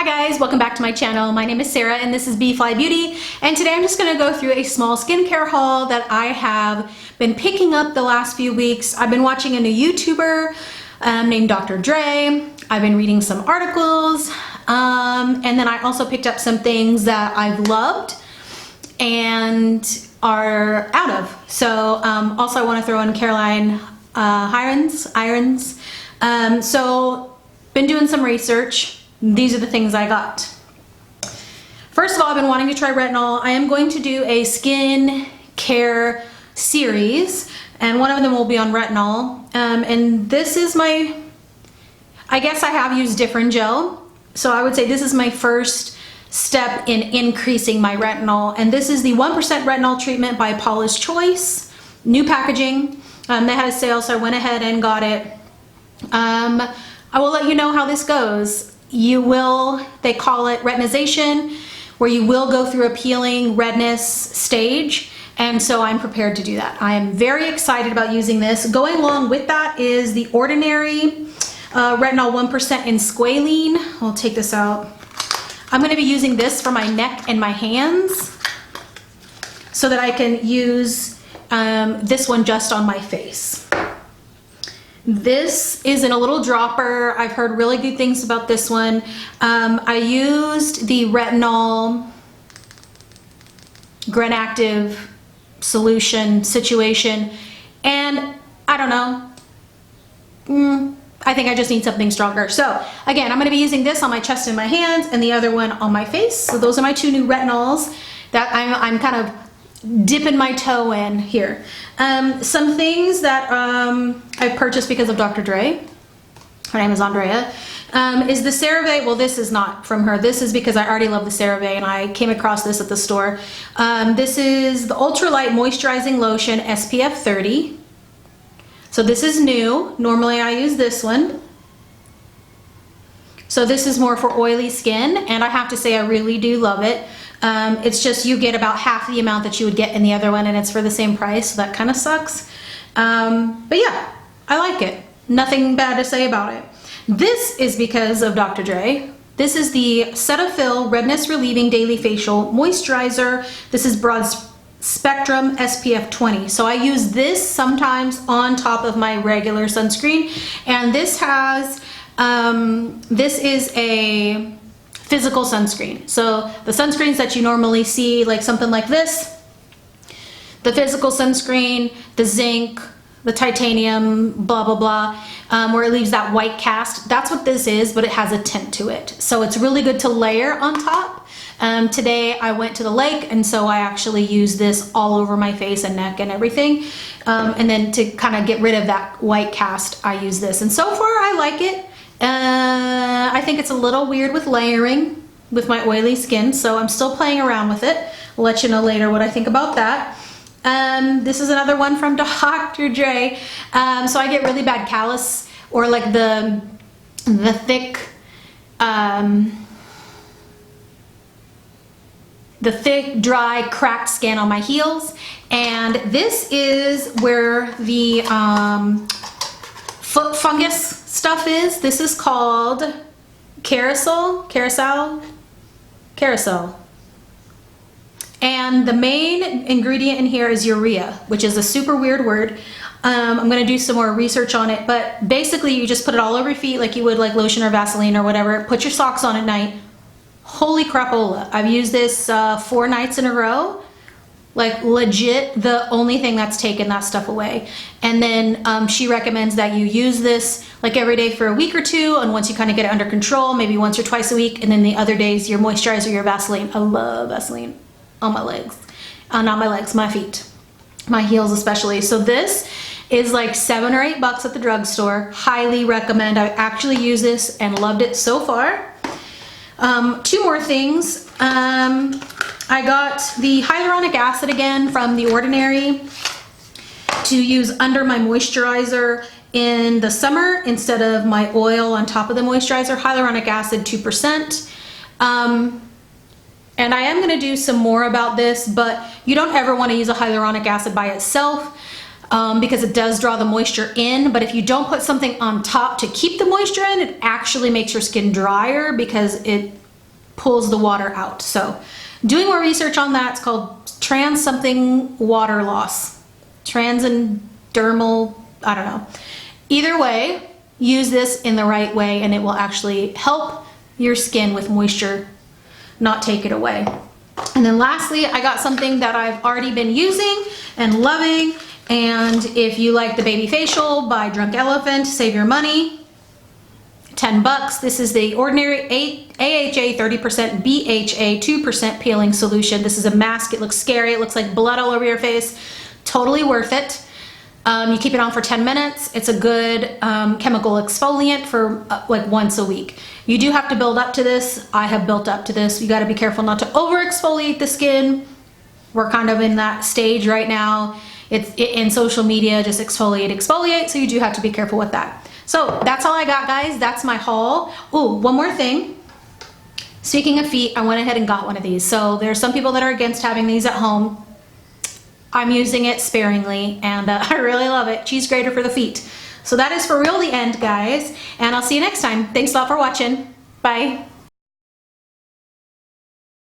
Hi guys, welcome back to my channel. My name is Sarah and this is B.fleye Beauty, and today I'm just going to go through a small skincare haul that I have been picking up the last few weeks. I've been watching a new YouTuber named Dr. Dray. I've been reading some articles, and then I also picked up some things that I've loved and are out of. So also I want to throw in Caroline irons. So been doing some research. These are the things I got. First of all, I've been wanting to try retinol. I am going to do a skin care series, and one of them will be on retinol. And this is my, I guess I have used different gel. So I would say this is my first step in increasing my retinol. And this is the 1% retinol treatment by Paula's Choice. New packaging. They had a sale, so I went ahead and got it. I will let you know how this goes. They call it retinization, where you will go through a peeling redness stage, and so I'm prepared to do that. I am very excited about using this. Going along with that is the Ordinary Retinol 1% in squalene. I'll take this out. I'm going to be using this for my neck and my hands so that I can use this one just on my face. This is in a little dropper. I've heard really good things about this one. I used the retinol Grenactive solution situation, and I don't know. I think I just need something stronger. So again, I'm going to be using this on my chest and my hands, and the other one on my face. So those are my two new retinols that I'm kind of dipping my toe in here. Some things that I purchased because of Dr. Dray, her name is Andrea, is the CeraVe. Well, this is not from her. This is because I already love the CeraVe and I came across this at the store. This is the Ultralight Moisturizing Lotion SPF 30. So this is new. Normally I use this one. So this is more for oily skin, and I have to say I really do love it. It's just you get about half the amount that you would get in the other one, and it's for the same price, so that kind of sucks. But yeah, I like it. Nothing bad to say about it. This is because of Dr. Dray. This is the Cetaphil Redness Relieving Daily Facial Moisturizer. This is broad spectrum SPF 20. So I use this sometimes on top of my regular sunscreen, and this has, this is a physical sunscreen. So the sunscreens that you normally see, like something like this, the physical sunscreen, the zinc, the titanium, blah, blah, blah, where it leaves that white cast, that's what this is, but it has a tint to it. So it's really good to layer on top. Today I went to the lake, and so I actually use this all over my face and neck and everything. And then to kind of get rid of that white cast, I use this. And so far I like it. I think it's a little weird with layering with my oily skin, so I'm still playing around with it. I'll let you know later what I think about that. This is another one from Dr. Dray. So I get really bad callus, or like the thick, dry, cracked skin on my heels, and this is where the foot fungus stuff is. This is called Kerasal, and the main ingredient in here is Urea, which is a super weird word. I'm gonna do some more research on it, but basically you just put it all over your feet like you would like lotion or Vaseline or whatever. Put your socks on at night. Holy crapola. I've used this 4 nights in a row. Like legit the only thing that's taken that stuff away. And then she recommends that you use this like every day for a week or two, and once you kind of get it under control, maybe once or twice a week, and then the other days your moisturizer, your Vaseline. I love Vaseline on my legs. Not my legs, my feet. My heels especially. So this is like $7 or $8 at the drugstore. Highly recommend. I actually use this and loved it so far. 2 more things. I got the hyaluronic acid again from the Ordinary to use under my moisturizer in the summer instead of my oil on top of the moisturizer. Hyaluronic acid 2%. And I am going to do some more about this, but you don't ever want to use a hyaluronic acid by itself. because it does draw the moisture in, but if you don't put something on top to keep the moisture in, it actually makes your skin drier because it pulls the water out. So doing more research on that. It's called trans something water loss. Transdermal, I don't know. Either way, use this in the right way and it will actually help your skin with moisture, not take it away. And then lastly, I got something that I've already been using and loving. And if you like the baby facial by Drunk Elephant, save your money. 10 bucks. This is the ordinary AHA 30%, BHA 2% peeling solution. This is a mask. It looks scary. It looks like blood all over your face. Totally worth it. You keep it on for 10 minutes. It's a good chemical exfoliant for like once a week. You do have to build up to this. I have built up to this. You got to be careful not to over exfoliate the skin. We're kind of in that stage right now. It's in social media, just exfoliate. So you do have to be careful with that. So that's all I got, guys. That's my haul. Oh, one more thing. Speaking of feet, I went ahead and got one of these. So there's some people that are against having these at home. I'm using it sparingly and I really love it. Cheese grater for the feet. So that is for real the end, guys. And I'll see you next time. Thanks a lot for watching. Bye.